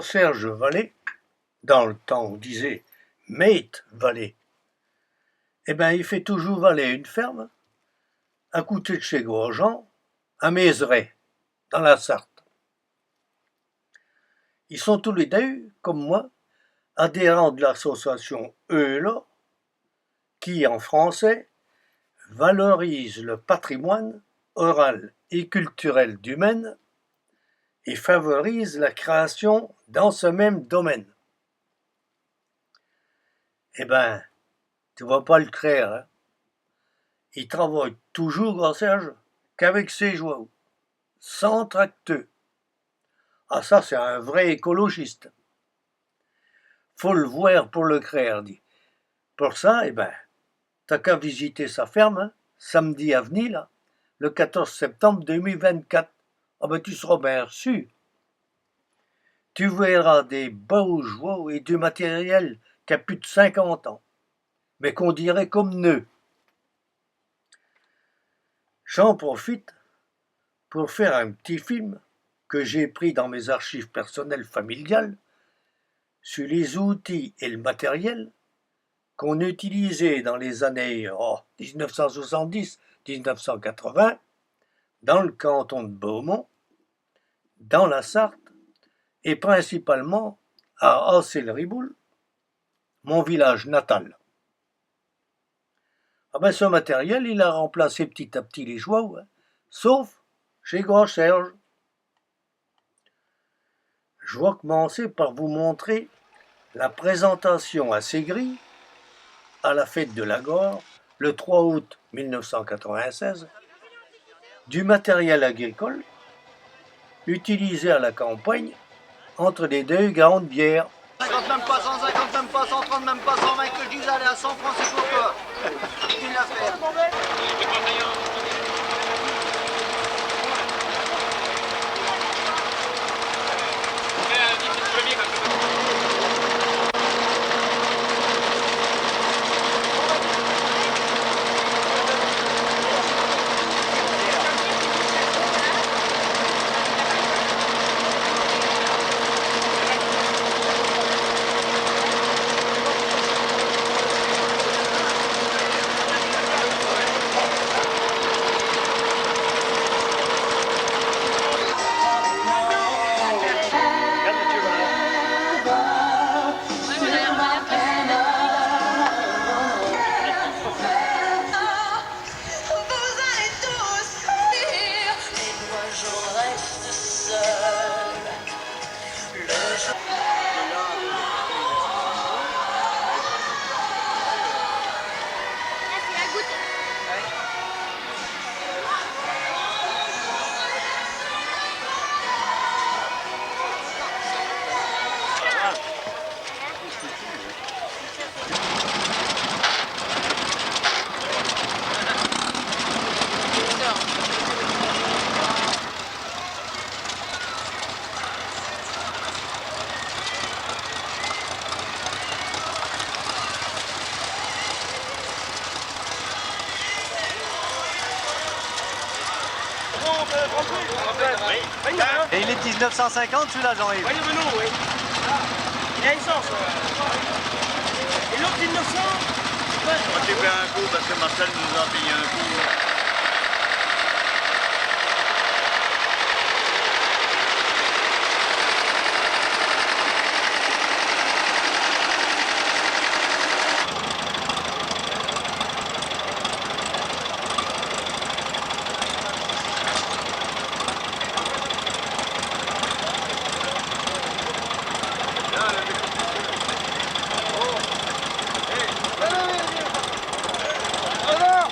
Serge Vallée, dans le temps on disait Mate Vallée, eh ben il fait toujours valer une ferme à côté de chez Grosjean, à Mézeray, dans la Sarthe. Ils sont tous les deux, comme moi, adhérents de l'association ELA, qui, en français, valorise le patrimoine oral et culturel du Maine et favorise la création dans ce même domaine. Eh ben, tu vas pas le créer, hein? Il travaille toujours, grand Serge, qu'avec ses joies, sans tracteux. Ah ça, c'est un vrai écologiste. Faut le voir pour le créer, dit. Pour ça, eh ben, t'as qu'à visiter sa ferme, hein, samedi à venir, là, le 14 septembre 2024. Ah ben, tu seras bien reçu. Tu verras des beaux joies et du matériel qui a plus de 50 ans, mais qu'on dirait comme neuf. J'en profite pour faire un petit film que j'ai pris dans mes archives personnelles familiales sur les outils et le matériel qu'on utilisait dans les années 1970-1980 dans le canton de Beaumont, dans la Sarthe et principalement à Assay-le-Riboul, mon village natal. Ah ben ce matériel, il a remplacé petit à petit les joies, hein, sauf chez Gros Serge. Je vais commencer par vous montrer la présentation à Ségris, à la fête de la Gore, le 3 août 1996, du matériel agricole utilisé à la campagne entre les deux grandes bières. 50 même pas, 150 même pas, 130 même pas, 120 que je disais, allez à 100 francs c'est pour toi. Une affaire. Et il est de 1950 celui-là, Jean-Yves. Oui, Renault, oui. Il a essence. Et l'autre 1900 Moi j'ai fait un coup parce que Marcel nous a payé un coup. Alors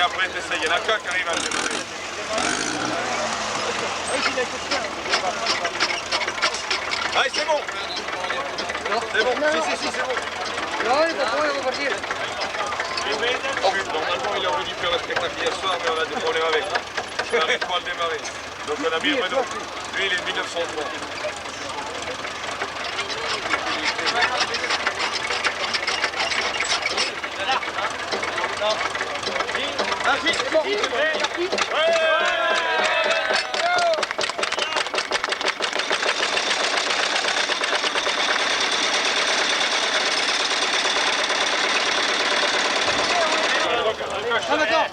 après, t'essayes. Il y en a qu'un qui arrive à le démarrer. Allez, c'est bon. C'est bon. Si, c'est bon. Normalement, il aurait dû faire le spectacle hier soir, mais on a des problèmes avec. On n'arrive pas à le démarrer. Donc on a mis le Renault. Lui, il est 1903. Ah d'accord.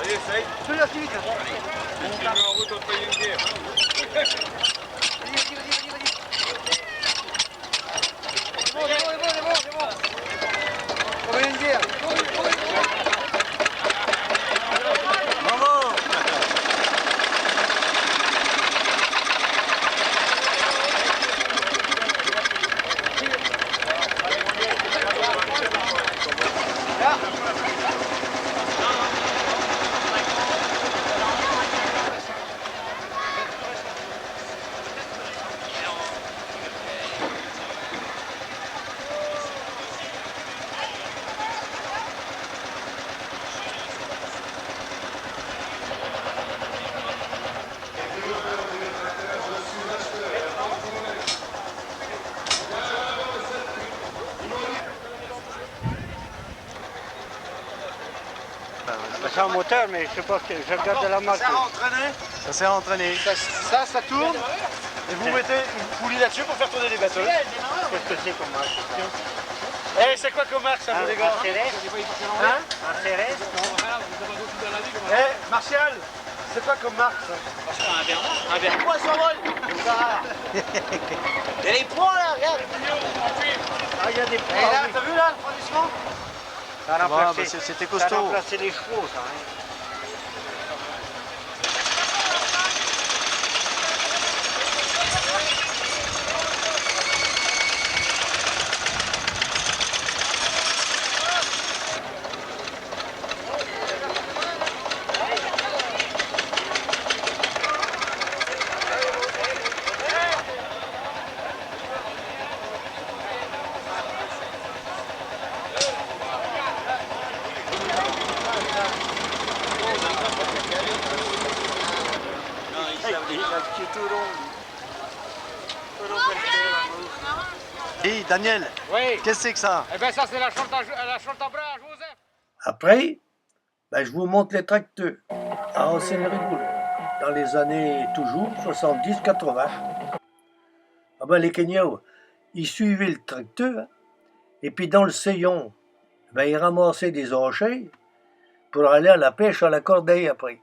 Allez, essaye. Celui-là, c'est vite. Tu mets en route, on te paye une bière. Vas-y. C'est bon. On va une bière. Bravo. C'est un moteur, mais je sais pas, je regarde la marque. Ça a entraîné. Ça s'est entraîné. Ça tourne. Et vous mettez une poulie là-dessus pour faire tourner les bateaux. Qu'est-ce que c'est comme marque? Eh, c'est quoi comme marque ça, vous les gars? Un Cérès? Hein? Un Cérès? Eh, Martial, c'est quoi comme marque ça? Un Bernard. Pourquoi ça vole? Il y a les points là, regarde. Ah, il y a des Et poids. là, Oui. t'as vu là, le refroidissement? Ça a Ouais, remplacé, bah, c'était ça costaud. a remplacé les chevaux, ça. Hein. Hey, Daniel, Oui. qu'est-ce que c'est que ça? Eh bien, ça, c'est la chantage Joseph. Après, ben, je vous montre les tracteurs à Ancienne-Rigoule, dans les années toujours 70-80. Ah ben, les Kenyans, ils suivaient le tracteur, et puis dans le seillon, ben, ils ramassaient des rochers pour aller à la pêche à la cordeille après.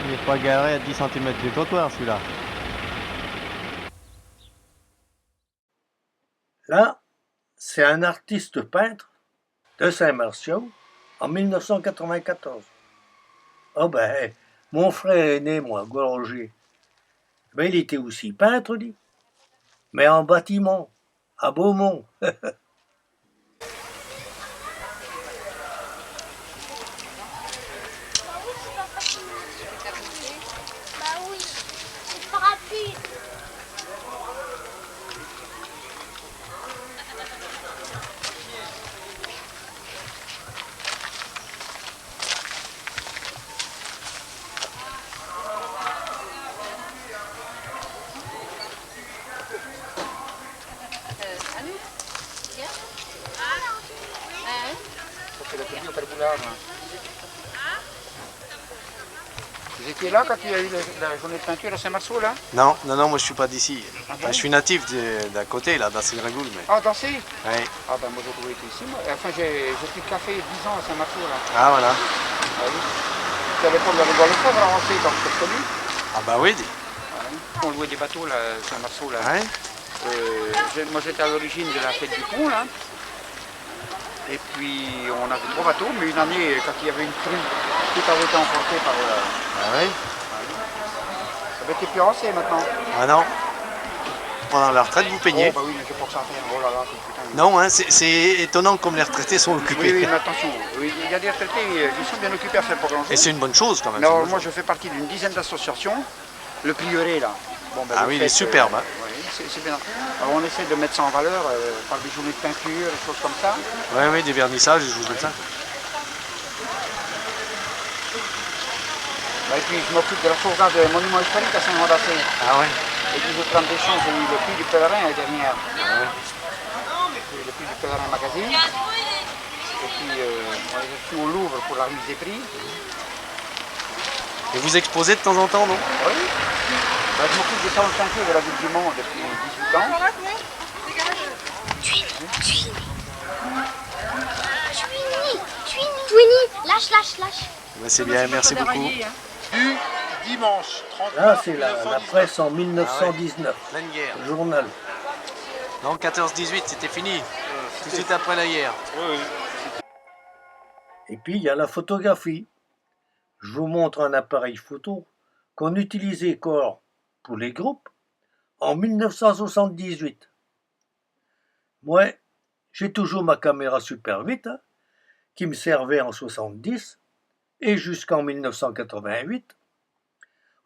Il n'est pas garé à 10 cm du trottoir celui-là. Là, c'est un artiste peintre de Saint-Martial en 1994. Ah ben, mon frère aîné, moi, Roger, ben, il était aussi peintre, lui, mais en bâtiment, à Beaumont. Bah oui, c'est pas rapide. Vous étiez là quand il y a eu la journée de peinture à Saint-Marceau, là? Non, non, non, moi je suis pas d'ici. Ah bon? Enfin, je suis natif d'à côté, là, d'Assel-Ragoul, mais... Ah, dansé? Oui. Ah ben moi j'ai trouvé été ici. Moi. Enfin j'ai pris le café 10 ans à Saint-Marceau, là. Ah, voilà. Ah oui. C'est à l'époque de la rigole de Fèvre avancé, donc c'est connu. Ah bah oui. On louait des bateaux là, à Saint-Marceau, là. Ouais. Moi j'étais à l'origine de la fête du pont, là. Et puis on avait 3 bateaux, mais une année, quand il y avait une crue, tout avait été emporté par... Ah oui. Ça avait été plus avancé maintenant. Ah non. Pendant la retraite, vous peignez. Oh bah oui, mais j'ai pas que ça à faire. Oh là là, c'est putain. Non, hein, c'est étonnant comme les retraités sont occupés. Oui, oui, mais attention, oui, il y a des retraités, ils sont bien occupés à faire pas grand-chose. Et c'est une bonne chose quand même. Mais alors, moi je fais partie d'une dizaine d'associations. Le prieuré là. Bon, ben, Ah vous oui, il est faites, superbe. Hein. Oui, c'est bien. Alors on essaie de mettre ça en valeur par des journées de peinture, des choses comme ça. Oui, oui, des vernissages, des choses comme ça. Et puis je m'occupe de la sauvegarde des monuments historiques à Saint-Jean-d'Assé. Ah ouais. Et puis je prends des champs, j'ai eu le prix du pèlerin l'année dernière. Ah ouais. Le prix du pèlerin magazine. Et puis je suis au Louvre pour la remise des prix. Et vous exposez de temps en temps, non? Oui. Ben, je m'occupe des salons de peinture de la ville du Mans depuis 18 ans. Twinny, lâche, lâche, lâche. Ben, c'est bien, merci beaucoup. Du dimanche 30 Là, c'est la presse en 1919. Pleine guerre. Le journal. Non, 14-18, c'était fini. Tout de suite après la guerre. Et puis, il y a la photographie. Je vous montre un appareil photo qu'on utilisait encore pour les groupes en 1978. Moi, j'ai toujours ma caméra Super 8 qui me servait en 70 et jusqu'en 1988.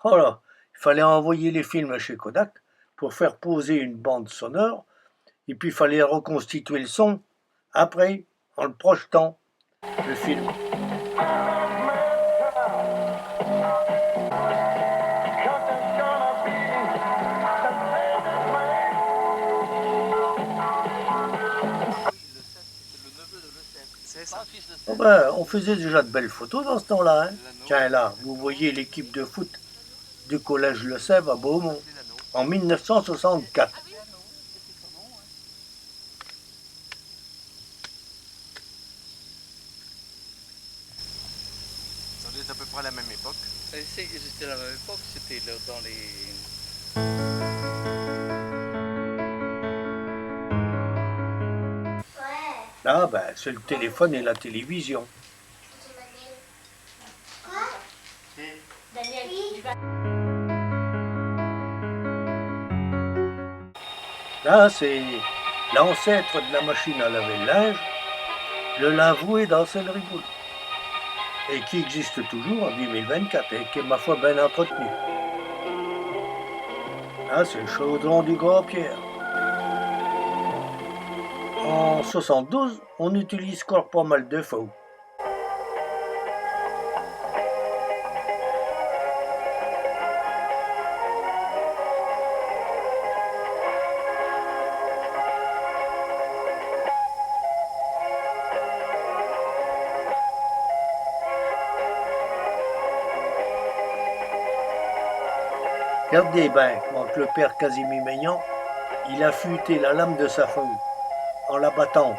Voilà, il fallait envoyer les films chez Kodak pour faire poser une bande sonore et puis il fallait reconstituer le son après en le projetant, le film. Oh ben, on faisait déjà de belles photos dans ce temps-là. Hein. Tiens là, vous voyez l'équipe de foot du collège Le Sèvre à Beaumont en 1964. Ça doit être à peu près à la même époque. C'était la même époque, c'était dans les... Ah ben, c'est le téléphone et la télévision. Là, c'est l'ancêtre de la machine à laver le linge, le lave-oué d'Assel-Rigoul, et qui existe toujours en 2024 et qui est ma foi bien entretenu. Là, c'est le chaudron du Grand-Pierre. En 72, on utilise encore pas mal de faux. Regardez bien, quand le père Casimir Maignan, il a futé la lame de sa feuille en la battant.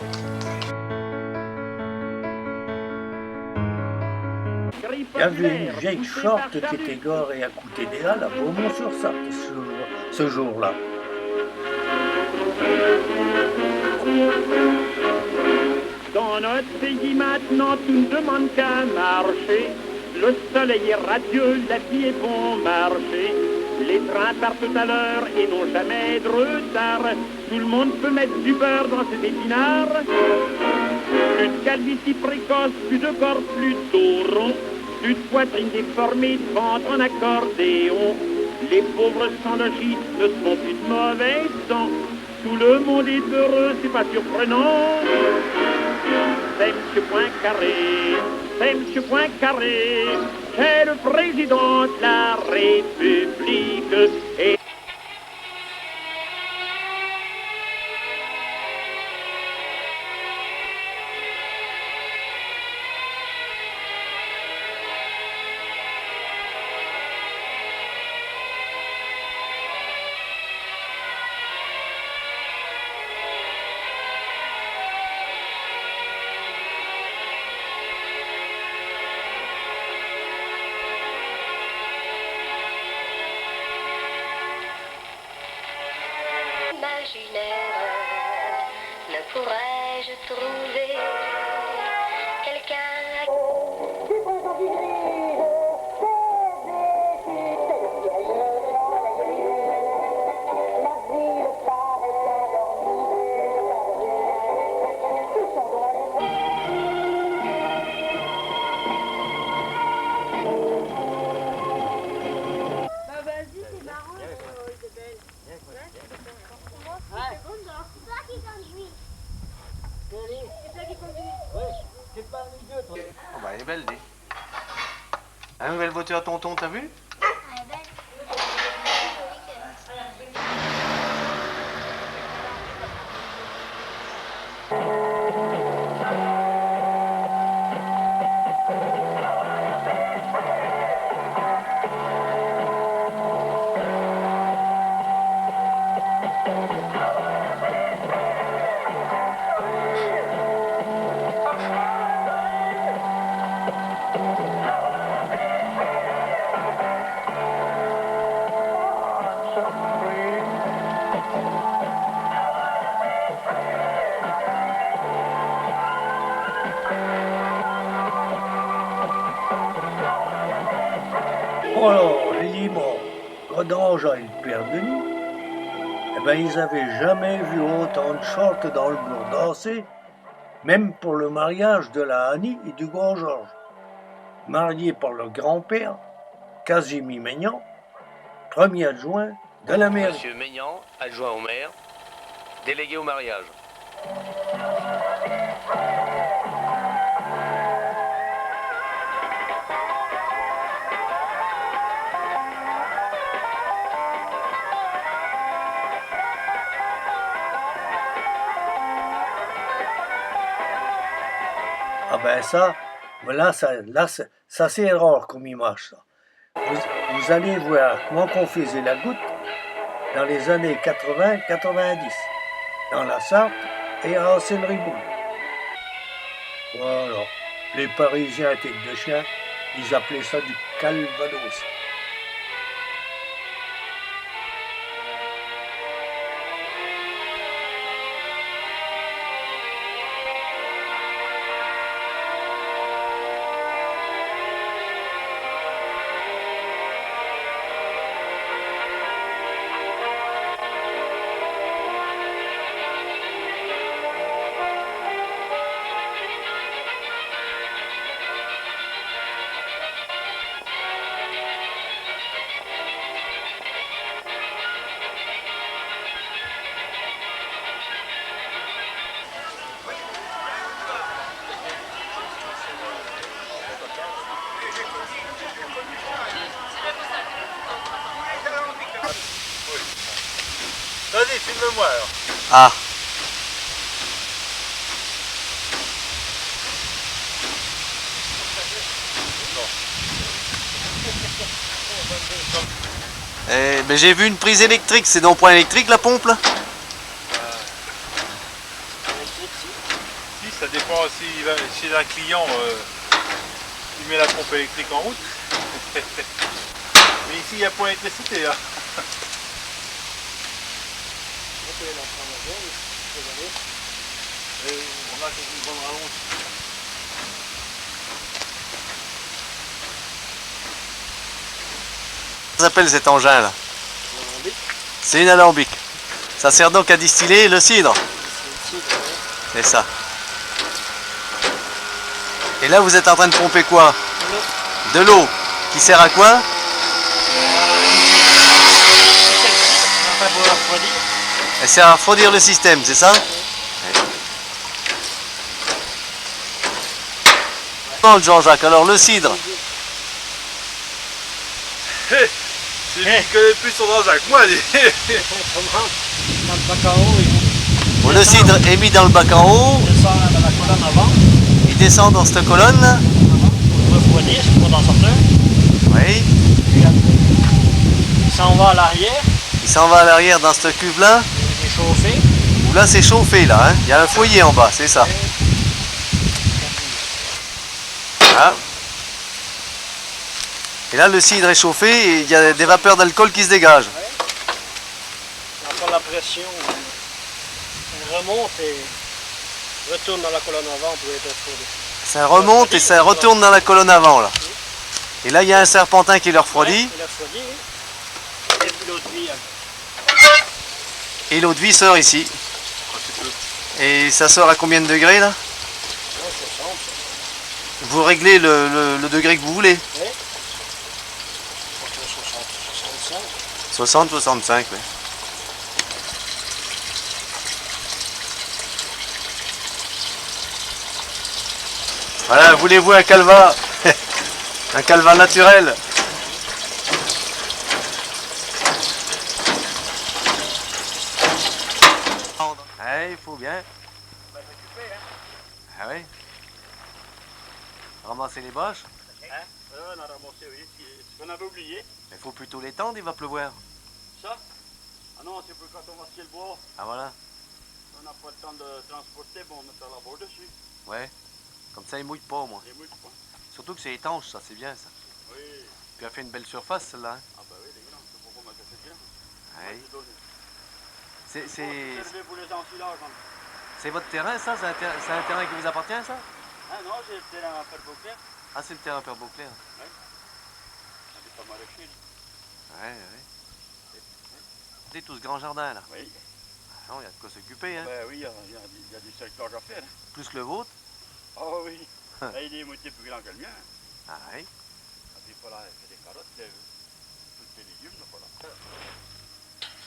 Il y avait une vieille short qui était garée à côté des Halles à Beaumont-sur-Sarthe ce jour-là. Dans notre pays maintenant, tout ne demande qu'à marcher. Le soleil est radieux, la vie est bon marché. Les trains partent tout à l'heure et n'ont jamais de retard. Tout le monde peut mettre du beurre dans ses épinards. Plus de calvitie précoce, plus de corps, plus de rond. Plus de poitrine déformée, de ventre en accordéon. Les pauvres sans logis ne se font plus de mauvais sang. Tout le monde est heureux, c'est pas surprenant. C'est M. Poincaré, c'est M. Poincaré, c'est le président de la République. Et ne pourrais-je trouver quelqu'un Oh bah elle est belle, dis. La nouvelle voiture à tonton, t'as vu? Alors, les Limons, Godrangeau et le père Denis, eh ben, ils n'avaient jamais vu autant de shorts dans le bourg danser, même pour le mariage de la Annie et du grand Georges. Marié par le grand-père, Casimir Maignan, premier adjoint de la mairie. Monsieur Maignan, adjoint au maire, délégué au mariage. Ah ben ça, voilà, ça c'est rare comme image. Ça. Vous allez voir comment on faisait la goutte dans les années 80-90, dans la Sarthe et à Anselry-Boul. Voilà, les Parisiens tête de chien, ils appelaient ça du Calvados. Vas-y, filme-moi alors. Ah. Eh, mais j'ai vu une prise électrique, c'est dans le point électrique la pompe là? dépend si un client il met la pompe électrique en route. Mais ici il n'y a pas d'électricité. Hein. Et on a une grande rallonge. Comment s'appelle cet engin là? C'est une alambic. Ça sert donc à distiller le cidre. C'est ça. Et là vous êtes en train de pomper quoi? De l'eau. Qui sert à quoi? Elle sert à refroidir le système, c'est ça? Ouais. Jean-Jacques, alors le cidre. C'est lui qui connaît plus son Jean-Jacques, moi. Bon, le cidre est mis dans le bac en haut. Il descend dans cette colonne là. Oui. Il s'en va à l'arrière. Il s'en va à l'arrière dans cette cuve là. Il est chauffé. Où là c'est chauffé là, hein. Il y a un foyer en bas, c'est ça. Voilà. Et là le cidre est chauffé et il y a des vapeurs d'alcool qui se dégagent. On prend la pression. On remonte et retourne dans la colonne avant pour être refroidi. Ça remonte et ça retourne dans la colonne avant là. Et là il y a un serpentin qui le refroidit. Il a refroidi, oui. Et puis l'eau de vie. Et l'eau de vie sort ici. Et ça sort à combien de degrés là? Vous réglez le degré que vous voulez. Oui. 60, 65, oui. Voilà, voulez-vous un calva? Un calva naturel? Ah, il faut bien. Ah oui. Ramasser les bâches? Hein? On a ramassé, oui. Ce qu'on avait oublié. Il faut plutôt les tendre, il va pleuvoir. Ça? Ah non, c'est pour quand on va scier le bois. Ah voilà. On n'a pas le temps de transporter, bon, on met la barre dessus. Ouais. Comme ça, il mouille pas au moins. Il mouille pas. Surtout que c'est étanche, ça, c'est bien ça. Oui. Puis elle fait une belle surface celle-là. Hein. Ah bah oui, les grands, c'est pourquoi on fait bien. Ouais. C'est pour les enfilages. Hein. C'est votre terrain ça? C'est un terrain qui vous appartient ça? Ah non, c'est le terrain à faire Beauclerc. Ah, c'est le terrain Père Beauclerc. Oui. On est pas maraîcher. Ouais, ouais. C'est tout ce grand jardin là. Oui. Ah non, il y a de quoi s'occuper. Hein. Ben oui, il y a du secteur à faire. Hein. Plus le vôtre? Oh oui. Là, il est moitié plus grand que le mien. Ah oui. Et puis voilà, il fait des carottes, tous les légumes, là, voilà.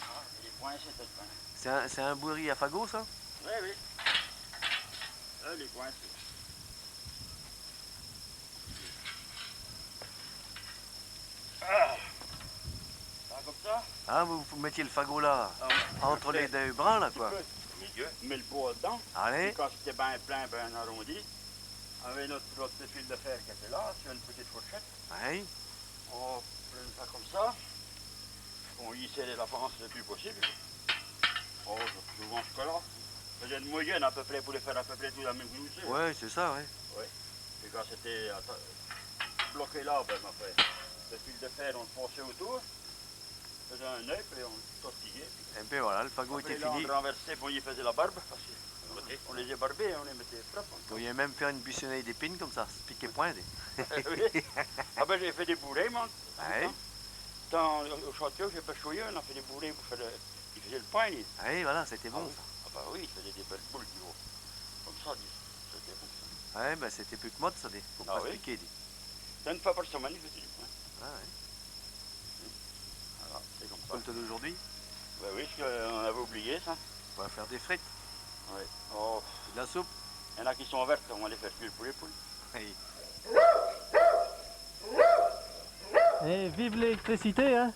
Ah, les points, c'est tout le pain. C'est un bouerie à fagot ça? Oui, oui. Là, les points, c'est... Ah. Comme ça. Ah, vous mettiez le fagot là, entre les deux brins là quoi. Mets le bois dedans. Allez. Et quand c'était bien plein, bien arrondi, avec notre fil de fer qui était là, sur une petite fourchette. Oui. On prenait ça comme ça. On hissait la panse le plus possible. Oh, souvent ce cas-là. On faisait une moyenne à peu près pour les faire à peu près tout la même glousse. Ouais, c'est ça, oui. Oui. Et quand c'était bloqué là, ben, le fil de fer, on le passait autour. On faisait un œuf et on le tortillait. Et puis voilà, le fagot était fini. On renversait, puis on y faisait la barbe. Parce on les a barbés, on les mettait propres. Vous pourriez même faire une buissonnette d'épines comme ça, se piquer point. Oui. Ah ben j'ai fait des bourrées, moi. Oui. Au château, j'ai pêché, on a fait des bourrées pour faire le... Il faisait le pain, lui. Oui, voilà, c'était bon ça. Ah bah oui, il faisait des belles boules du haut. Comme ça, c'était bon ça. Ouais, ben c'était plus que mode ça, faut pas se piquer. C'est une fois par semaine, il faisait du pain. Ah ouais. Voilà, c'est comme ça. Comme toi d'aujourd'hui? Bah oui, on avait oublié ça. On va faire des frites. Oui. Oh. De la soupe. Il y en a qui sont vertes, on va les faire cuire pour les poules. Oui. Et vive l'électricité, hein?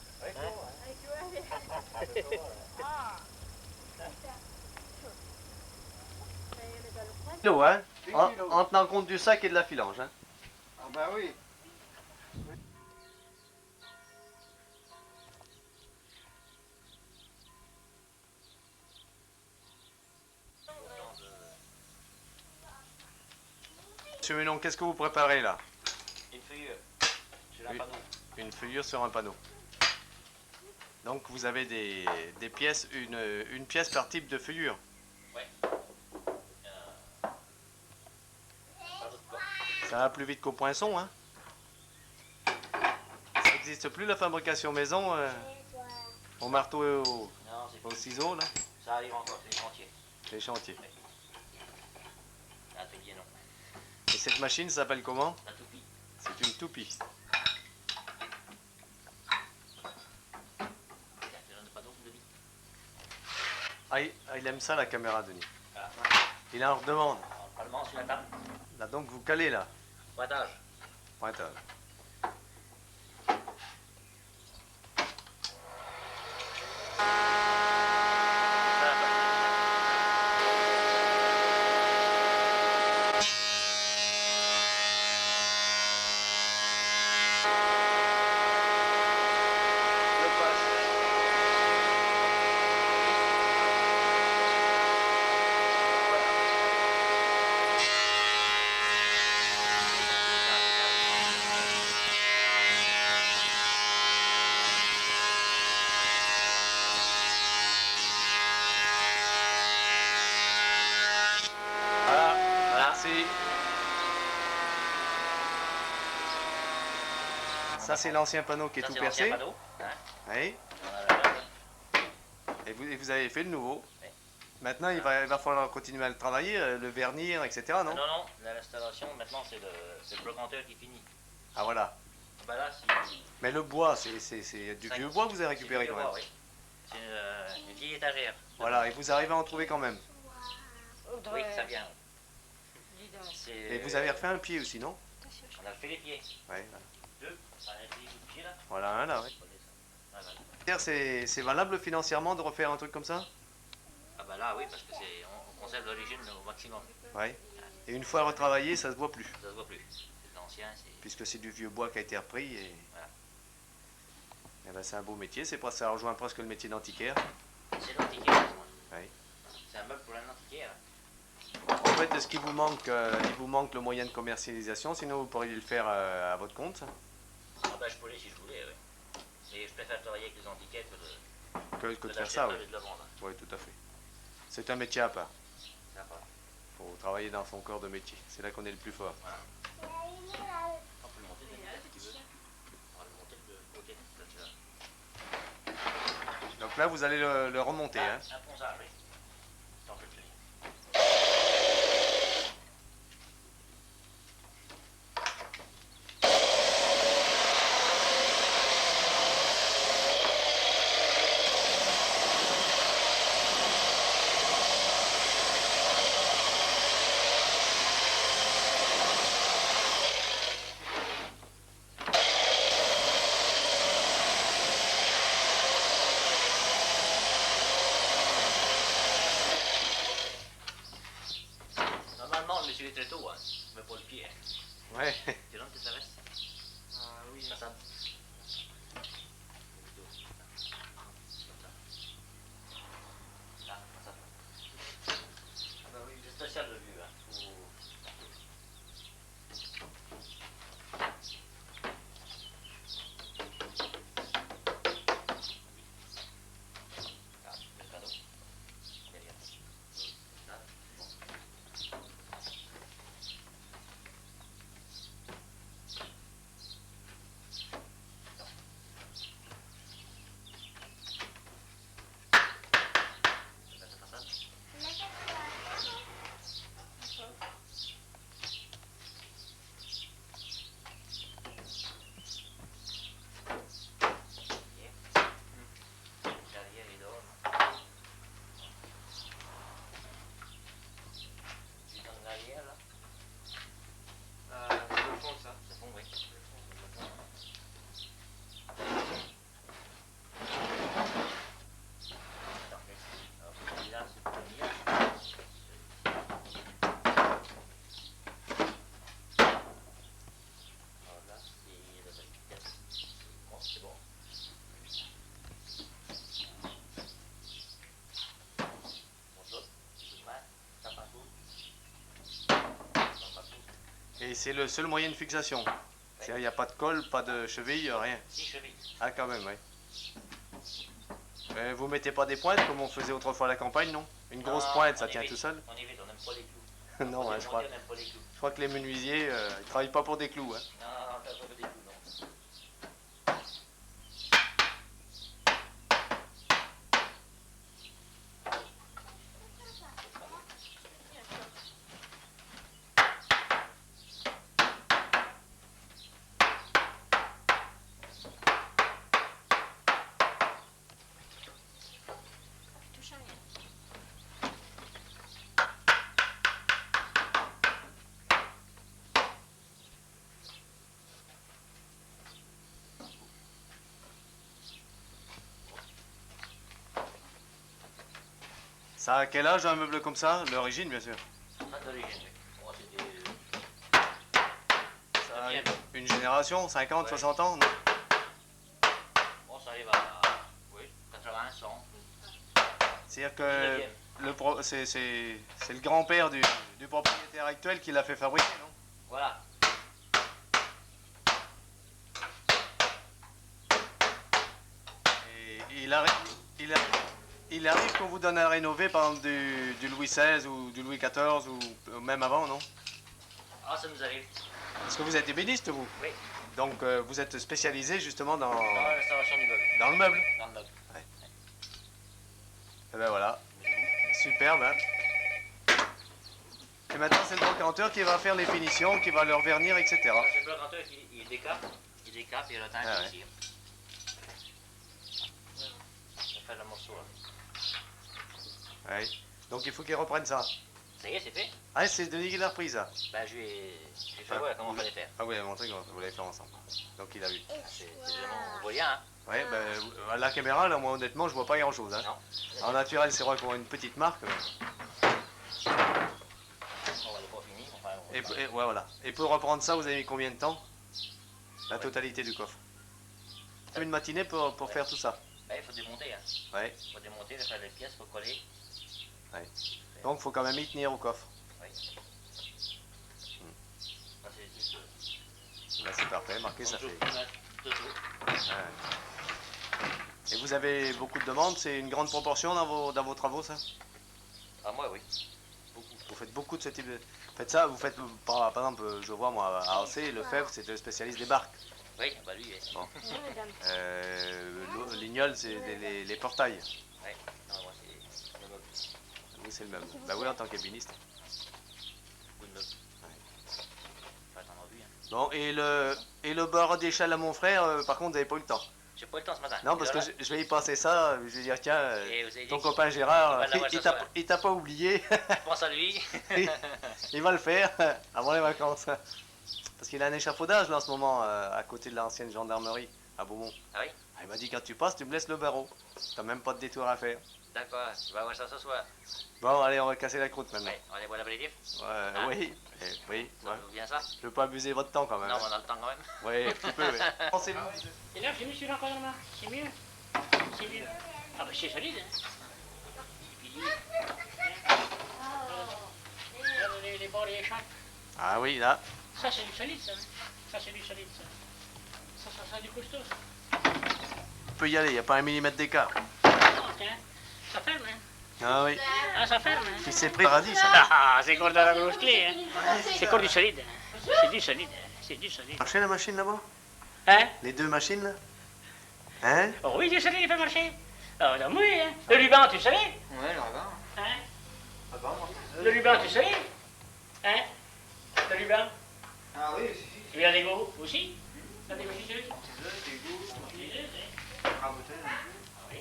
Kilo, hein? En tenant compte du sac et de la filange, hein? Ah bah oui. Monsieur Menon, qu'est-ce que vous préparez là? Une feuillure sur un panneau. Une feuillure sur un panneau. Donc vous avez des pièces, une pièce par type de feuillure. Ouais. Ça va plus vite qu'au poinçon, hein? Ça n'existe plus la fabrication maison au marteau et au ciseau là? Ça arrive encore, c'est les chantiers. Les chantiers. Ouais. L'atelier non. Et cette machine s'appelle comment? La toupie. C'est une toupie. Ah, il aime ça la caméra, Denis. Ah. Il en redemande. Allemand sur la table. Là donc vous calez là. Pointage. Pointage. Ça c'est l'ancien panneau qui est tout percé. Panneau, hein. Oui. Et vous avez fait le nouveau. Oui. Maintenant il va falloir continuer à le travailler, le vernir, etc. Non? Non, non, l'installation maintenant c'est le blocanteur qui finit. Ah voilà. Bah là, mais le bois, c'est du vieux bois que vous avez récupéré quand même. Oui. C'est une vieille étagère. Voilà, et vous arrivez à en trouver quand même. Oui, ça vient. Et vous avez refait un pied aussi, non? On a fait les pieds. Oui. Deux. On a fait les pieds là. Voilà, un là, oui. C'est valable financièrement de refaire un truc comme ça? Ah bah là, oui, parce que on conserve l'origine au maximum. Oui. Et une fois retravaillé, ça se voit plus. Ça se voit plus. C'est l'ancien, puisque c'est du vieux bois qui a été repris. Et... Voilà. Eh ben, c'est un beau métier, ça rejoint presque le métier d'antiquaire. C'est l'antiquaire, oui. C'est un meuble pour un antiquaire. En fait, ce qui vous manque, il vous manque le moyen de commercialisation, sinon vous pourriez le faire à votre compte. Ah bah je pourrais si je voulais, oui. Et je préfère travailler avec les antiquaires que de faire ça, oui. De le vendre. Oui, tout à fait. C'est un métier à part. C'est à part. Il faut travailler dans son corps de métier. C'est là qu'on est le plus fort. Voilà. On peut le monter si tu veux. On va le monter de côté. Donc là, vous allez le remonter. Ah, hein. un ponçage, oui. Tant que tu dis. Normalement, le monsieur est très tôt, hein, mais pas le pied. Hein. Ouais. Tu l'homme que ça reste? Ah oui. Ça. Ah bah oui, c'est spécial le vieux, hein. Le cadeau. Derrière. Là, bon. c'est le seul moyen de fixation. Il n'y a pas de colle, pas de cheville, rien. 6 chevilles. Ah, quand même, oui. Vous mettez pas des pointes comme on faisait autrefois à la campagne, non? Une grosse pointe, ça tient tout seul? On évite, on n'aime pas les clous. Non, hein, je crois que les menuisiers, ils travaillent pas pour des clous. Hein. Non, pas pour des clous, non. Ça a quel âge un meuble comme ça? L'origine, bien sûr. Ça d'origine, oui. Moi, c'était... Ça a une génération, 50, 60 ans, non? Bon, ça arrive à... Oui, 80, 100. C'est-à-dire que c'est le grand-père du propriétaire actuel qui l'a fait fabriquer, non? Voilà. Et il arrive qu'on vous donne à rénover, par exemple, du Louis XVI ou du Louis XIV ou même avant, non? Ah, ça nous arrive. Parce que vous êtes ébéniste, vous? Oui. Donc vous êtes spécialisé justement dans la restauration du meuble. Dans le meuble? Dans le meuble. Ouais. Et ben voilà. Superbe, hein? Et maintenant, c'est le brocanteur qui va faire les finitions, qui va leur vernir, etc. C'est le brocanteur qui décape, il reteint, il tire. On fait le morceau, là. Oui. Donc il faut qu'ils reprennent ça. Ça y est, c'est fait. Ah, c'est Denis qui l'a repris, ça? Ben, je lui ai fait voir comment on fallait faire. Ah, vous l'avez montré qu'on vous l'avez fait ensemble. Donc il a vu. C'est vraiment voyant, hein? Oui, ben, à la caméra, là, moi, honnêtement, je vois pas grand-chose. Hein. Non. En naturel, c'est vrai qu'on a une petite marque. Mais... On va les pas finir. Enfin, ouais, voilà. Et pour reprendre ça, vous avez mis combien de temps? La totalité du coffre. Une matinée pour faire tout ça. Ben, il faut démonter, hein. Ouais. Il faut démonter, faire les pièces, il faut coller. Ouais. Donc, il faut quand même y tenir au coffre. Oui. Ça, c'est juste... Là, c'est parfait, marqué, ça fait. De tout. Ouais. Et vous avez beaucoup de demandes, c'est une grande proportion dans vos travaux, ça? Ah, moi, oui. Beaucoup. Vous faites beaucoup de ce type de... Faites ça, vous faites, par exemple, je vois, moi, à Arcé, Lefebvre, c'est le spécialiste des barques. Oui, bah lui, oui. Bon. Lignol, c'est les portails. Oui, non, moi, c'est le meuble. Vous, c'est le même. Bah oui, en tant qu'ébéniste. Beaucoup de meubles. Ouais. Enfin, t'en as vu, hein. Bon, et le beurre d'échelle à mon frère, par contre, vous n'avez pas eu le temps. J'ai pas eu le temps ce matin. Non, parce que je vais y passer ça, je vais dire, tiens, ton copain il Gérard, va l'avoir ce soir. il t'a pas oublié. Je pense à lui. Il va le faire avant les vacances. Parce qu'il a un échafaudage là en ce moment, à côté de l'ancienne gendarmerie, à Beaumont. Ah oui? Ah, il m'a dit, quand tu passes, tu me laisses le barreau. T'as même pas de détour à faire. D'accord, tu vas voir ça ce soir. Bon, allez, on va casser la croûte maintenant. Oui, on va boire l'apéritif. Oui, oui. Ça vous bien ça? Je veux pas abuser votre temps quand même. Non, mais on a le temps quand même. Oui, un petit peu, oui. Pensez-vous? Et là, c'est monsieur encore là. C'est mieux. C'est mieux. Ah bah c'est solide, hein. Et puis, les bords et les champs. Ah oui, là. Ça, c'est du solide, ça. Ça, c'est du solide, ça. Ça, c'est du costaud, ça. On peut y aller, il n'y a pas un millimètre d'écart. Non, tiens, ça ferme, hein. Ah oui. Ah, ça ferme, hein. Puis c'est pris paradis, ça. Ah, c'est encore de la grosse clé, hein. C'est encore du solide. C'est du solide, c'est du solide. Marcher la machine là-bas? Hein? Les deux machines là? Hein? Oh oui, du solide, il fait marcher. Ah, non, oui, hein. Le ruban, tu savais? Ouais, le ruban. Hein? Le ruban, tu savais? Hein? Le ruban? Ah oui, si. Tu veux un égo aussi? T'as des machines solides? Ah oui.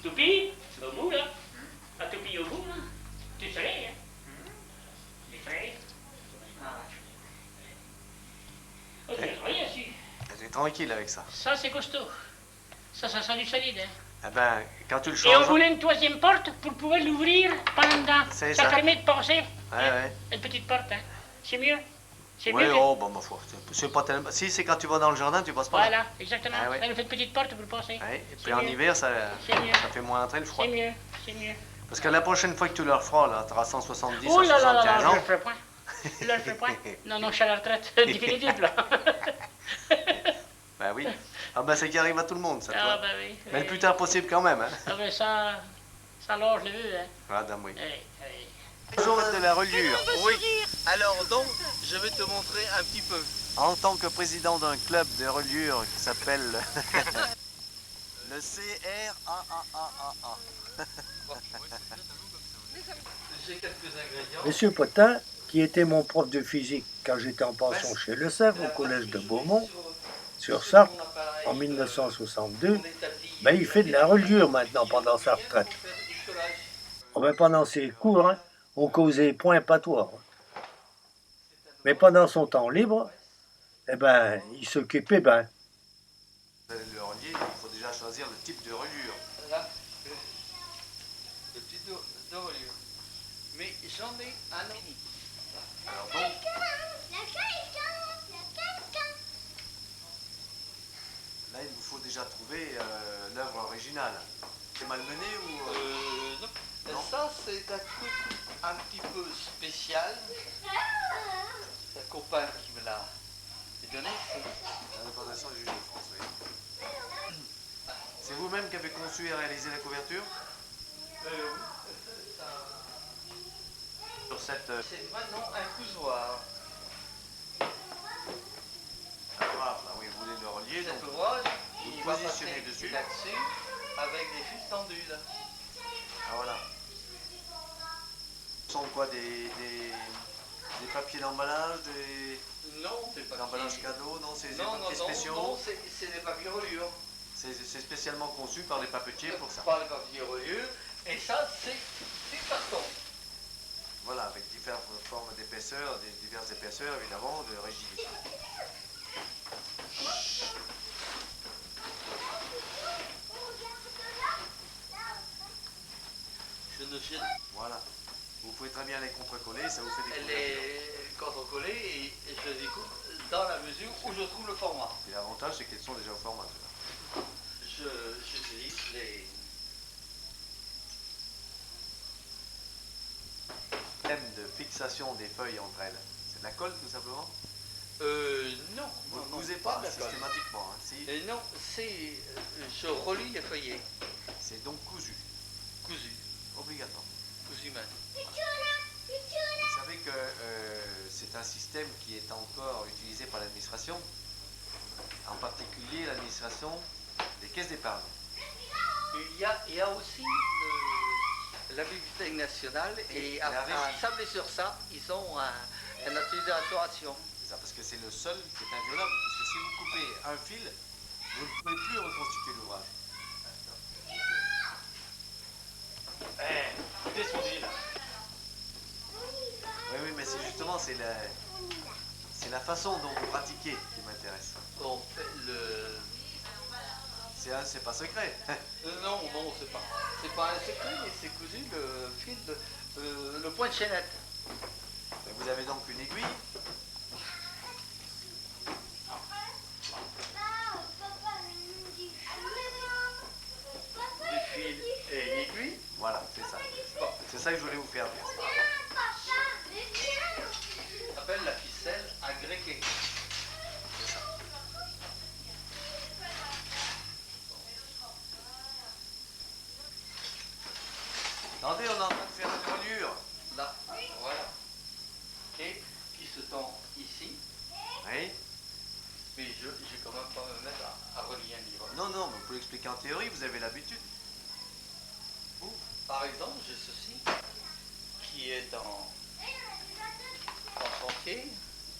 Toupie, au bout là. La toupie au bout là. Tu savais, hein? Les frères. Ok, rien dessus. T'es tranquille avec ça. Ça, c'est costaud. Ça sent du solide, hein. Eh ben, quand tu le Et on changes... voulait une troisième porte pour pouvoir l'ouvrir par en dedans. C'est Ça ça. permet de passer. Ouais. Une petite porte, hein. C'est mieux. C'est Oui, mieux. oh, bon, ma foi. C'est pas tellement... Si, c'est quand tu vas dans le jardin, tu passes pas là. Voilà, exactement. Ah, ouais. Elle nous fait une petite porte pour passer. Ouais, et puis C'est en mieux. hiver, ça C'est mieux. fait moins entrer le froid. C'est mieux, c'est mieux. Parce que la prochaine fois que tu leur feras, là, tu auras 170, Oh là là là 175 là, je ans. le ferai point. Là, je fais point. Non, non, je suis à la retraite définitive, là. Ben oui. Ah ben c'est qui arrive à tout le monde, ça, Ah, toi. ben oui. Mais le plus tard possible quand même, hein. Ah, ben ça l'âge, je l'ai vu, hein. Ah, dame, oui. Hey, hey. Toujours de la reliure. Oui. Alors donc, je vais te montrer un petit peu. En tant que président d'un club de reliure qui s'appelle le CRAAAA. J'ai quelques ingrédients. Monsieur Potin, qui était mon prof de physique quand j'étais en pension chez Le Sèvre, au collège de Beaumont, sur Sarthe, en 1962, ben, il fait de la reliure maintenant pendant sa retraite. Oh, ben, pendant ses cours, hein, on causait point patois. Mais pendant son temps libre, eh ben, il s'occupait ben. Le relier, il faut déjà choisir le type de reliure. Là, le petit de reliure. Mais j'en ai un mini. Alors donc, là, il vous faut déjà trouver l'œuvre originale. C'est malmené ou... Non. Ça, c'est un truc un petit peu spécial. C'est un copain qui me l'a donné. L'indépendance du juge de France, oui. C'est vous-même qui avez conçu et réalisé la couverture sur cette... C'est maintenant un cousoir. Un ouvrage, là, oui, vous voulez le relier, Cet donc ouvrage, vous il va positionnez passer dessus. là-dessus avec des fils tendus. Là. Ah voilà. Ce sont quoi, des papiers d'emballage, des Non, c'est pas emballages cadeaux, non, c'est des non, papiers spéciaux. non, c'est des papiers reliures. C'est spécialement conçu par les papetiers pour ça. Par les papiers reliures. Et ça, c'est du carton. Voilà, avec différentes formes d'épaisseur, diverses épaisseurs évidemment, de rigidité. Je ne sais. Voilà. Vous pouvez très bien les contre-coller, ça vous fait des couvertures. Les contre-collés et je les coupe dans la mesure où je trouve le format. Et l'avantage, c'est qu'elles sont déjà au format. J'utilise les... Thème de fixation des feuilles entre elles. C'est de la colle tout simplement? Non. Vous ne non, cousez pas de la colle. systématiquement, hein, si. Non, c'est... je relie les feuillets. C'est donc cousu, Cousu. obligatoire. Cousu main. Vous savez que c'est un système qui est encore utilisé par l'administration, en particulier l'administration des caisses d'épargne. Il y a aussi la Bibliothèque nationale et à Sablé-sur-Sarthe, ils ont un atelier de restauration. C'est ça, parce que c'est le seul qui est inviolable, parce que si vous coupez un fil, vous ne pouvez plus reconstituer l'ouvrage. Écoutez ce qu'on dit là. Oui, mais c'est justement, c'est la façon dont vous pratiquez qui m'intéresse. On fait le... C'est pas secret. non, c'est pas. C'est pas un secret, mais c'est cousu le fil le point de chaînette. Vous avez donc une aiguille. Du fil et une aiguille. Voilà, c'est ça. Bon. C'est ça que je voulais vous faire dire. On appelle la ficelle agrégée. Attendez, on est en train de faire une reliure. Là, voilà. Et qui se tend ici. Oui. Mais je vais quand même pas me mettre à relier un livre. Non, mais vous pouvez l'expliquer en théorie, vous avez l'habitude. Par exemple, j'ai ceci qui est en chantier,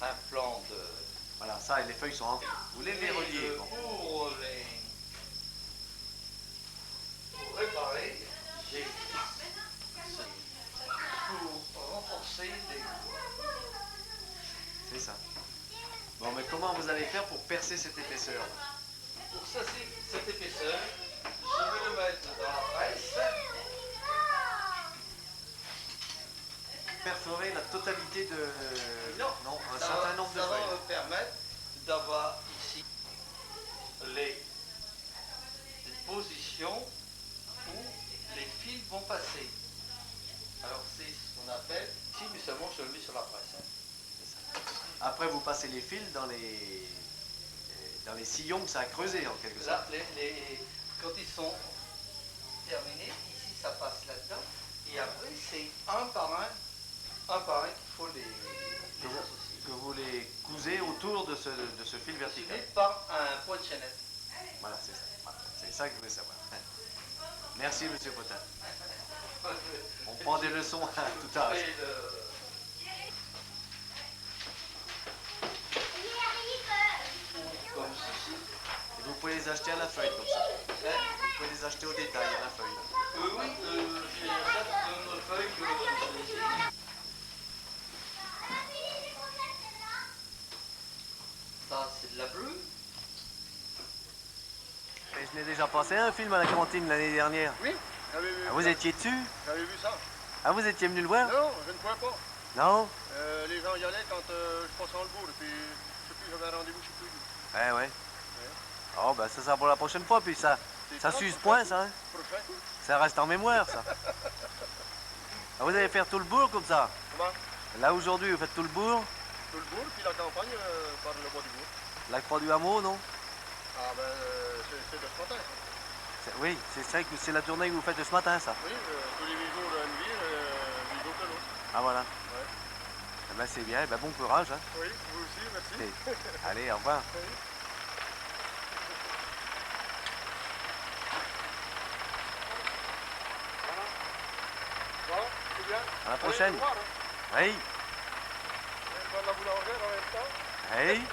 un plan de... Voilà, ça et les feuilles sont en... Vous voulez les relier. Bon. Pour réparer, j'ai pour renforcer les... C'est ça. Bon, mais comment vous allez faire pour percer cette épaisseur? Pour cette épaisseur, je vais le mettre dans la presse. Perforer la totalité de... Non, un certain nombre de ça feuilles. va me permettre d'avoir ici les positions où les fils vont passer. Alors c'est ce qu'on appelle, ici, mais seulement je le mets sur la presse. après vous passez les fils dans les sillons que ça a creusé en quelque sorte. Là, quand ils sont terminés, ici ça passe là-dedans, et après c'est un par un qu'il faut les associer. Que vous les cousez autour de ce fil vertical. Suivi par un point de chaînette. Voilà, c'est ça. Voilà, c'est ça que je voulais savoir. Merci, monsieur Potin. On prend des leçons à tout âge. Comme ceci. Et vous pouvez les acheter à la feuille comme ça. Vous pouvez les acheter au détail à la feuille. Oui, j'ai une feuille que... Ça, c'est de la bleue. Et je n'ai déjà passé un film à la cantine l'année dernière. Oui, j'avais vu. Ah, vous étiez dessus? J'avais vu ça. Ah, vous étiez venu le voir? Non, je ne pouvais pas. Non? Les gens y allaient quand je passais en le bourg, et puis je sais plus, j'avais un rendez-vous, je sais plus. Ouais, ouais. Oh, ben ça sera pour la prochaine fois, puis ça s'use point, ça. Hein? Prochain. Ça reste en mémoire, ça. Ah, vous allez faire tout le bourg comme ça? Comment? Là, aujourd'hui, vous faites tout le bourg? Tout le bourg, puis la campagne par le bois du bourg. La croix du hameau, non? Ah ben, c'est de ce matin. Oui, c'est vrai que c'est la tournée que vous faites de ce matin, ça. Oui, tous les 8 jours une ville, 8 jours que l'autre. Ah, voilà. Ouais. Eh ben, c'est bien. Eh ben, bon courage. Hein. Oui, vous aussi, merci. Allez, au revoir. Oui. Voilà, c'est bien. À la prochaine. Allez, au revoir, hein. Oui. Dans la boulangère en même temps. Oui.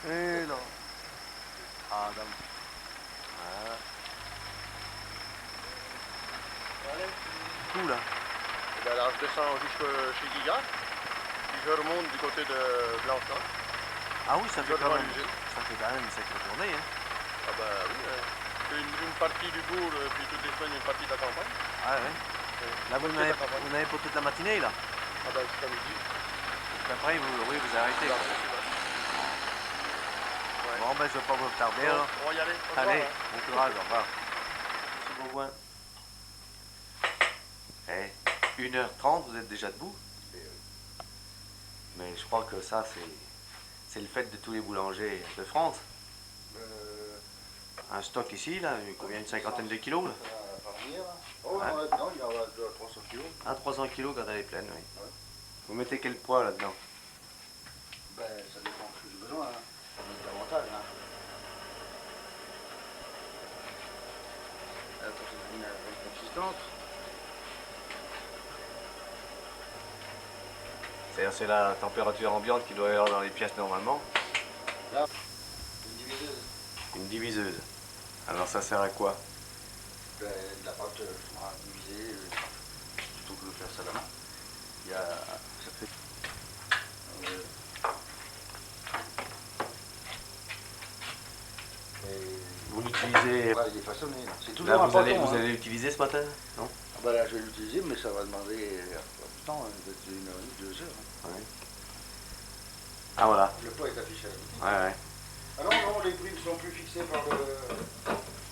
Eh non. Ah, dame. Voilà. Allez. Tout là. Et ben là, je descends jusque chez Guigard, puis je remonte du côté de Blanchard. Ah oui, ça fait quand même l'usine. une sacrée tournée. Hein. Ah ben oui, une partie du bourg, puis toutes les semaines une partie de la campagne. Ah ouais. Là, vous n'avez pour toute la matinée, là. Ah ben jusqu'à midi. Puis après, vous arrêtez. Là, Bon, ben, je ne vais pas vous retarder, alors. on va y aller. Au Allez, revoir, hein. bon courage, au revoir. Monsieur Beauvoin. Eh, 1h30, vous êtes déjà debout. Mais je crois que ça, c'est le fait de tous les boulangers de France. Un stock ici, là, combien, une cinquantaine de kilos, là? Oh, Ouais. non, il y a 300 kilos. Ah, 300 kilos quand elle est pleine, oui. Ouais. Vous mettez quel poids là-dedans? Ben, ça dépend de ce que j'ai besoin, hein. On met davantage, hein. Pour que ça devienne consistante. C'est-à-dire c'est la température ambiante qui doit y avoir dans les pièces normalement. Là, une diviseuse. Une diviseuse. Alors ça sert à quoi? Ben, de la pâte à diviser, plutôt que de faire ça à la main. Il y a, ça fait... Vous l'utilisez... Ouais, il est façonné, là. C'est toujours Là, un vous allez, bâton, vous hein. allez l'utiliser ce matin? Non? Ah ben là, je vais l'utiliser, mais ça va demander du temps, hein, peut-être 1h30, 2 heures. Hein. Ouais. Ah voilà. Le poids est affiché à la boutique. Ouais, ouais. Ah non, non, les prix ne sont plus fixés par le...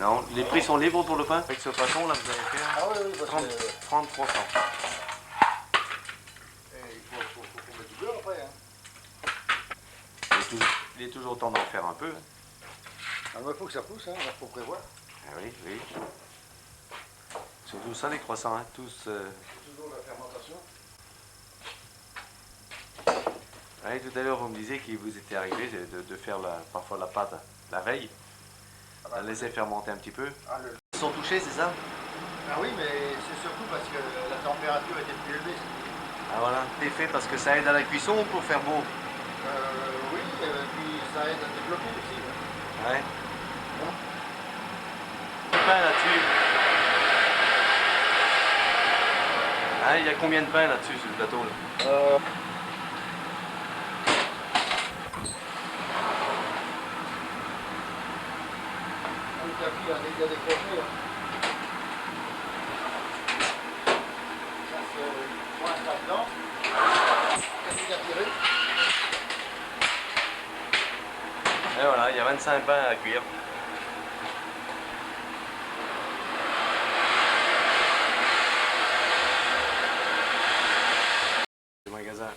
Non, les prix sont libres pour le pain. Avec ce poisson là, vous allez faire Ah oui, oui, parce 30, que... 30 300. Et il faut mettre du beurre après, hein. Il est toujours temps d'en faire un peu. Ah ben, il faut que ça pousse, hein, il faut prévoir. Ah oui, oui. Surtout ça, les croissants, hein, tous... Toujours la fermentation. Oui, tout à l'heure, vous me disiez qu'il vous était arrivé de faire parfois la pâte la veille, la laisser fermenter un petit peu. Ah, Ils sont touchés, c'est ça? Ah oui, mais c'est surtout parce que la température était plus élevée. Ah voilà. C'est fait parce que ça aide à la cuisson ou pour faire beau? Oui, puis ça aide à développer aussi. Ouais. Le pain là-dessus. Ah, il y a combien de pain là-dessus sur le plateau là? Le tapis, il y a des crochets. Hein. Ça, c'est point là-dedans. Qu'est-ce qu'il a tiré? 25 pains à cuire. Le magasin.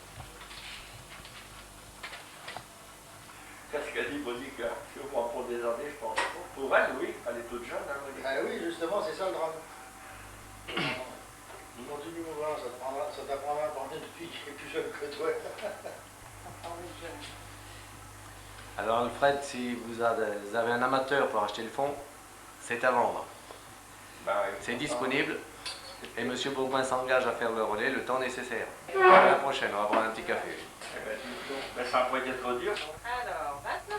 Qu'est-ce qu'elle dit, Monique? Je prends pour des années, je pense. Pour elle, oui, elle est toute jeune. Hein, Monique. Ah oui, justement, c'est ça le drame. Continue, mon grand, ça t'apprendra à parler depuis qu'il est plus jeune que toi. Alors Alfred, si vous avez un amateur pour acheter le fond, c'est à vendre. C'est disponible et M. Bourgoin s'engage à faire le relais le temps nécessaire. À la prochaine, on va prendre un petit café. Mais ça n'a pas été trop dur. Alors, 29,40.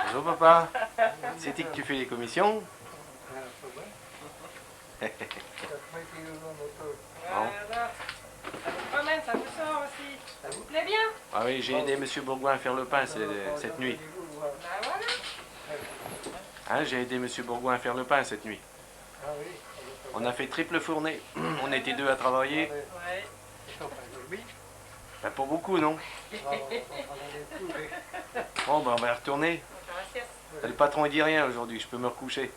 Bonjour papa, c'est que tu fais les commissions? Bon. Voilà. Ça vous promène, ça vous sort aussi. Ça vous plaît bien? Ah oui, j'ai aidé M. Bourgoin à faire le pain cette nuit. Ben voilà. Hein, j'ai aidé M. Bourgoin à faire le pain cette nuit. On a fait triple fournée. On était deux à travailler. Ouais. Ben, pour beaucoup, non? Bon, ben on va y retourner. Le patron il dit rien aujourd'hui, je peux me recoucher.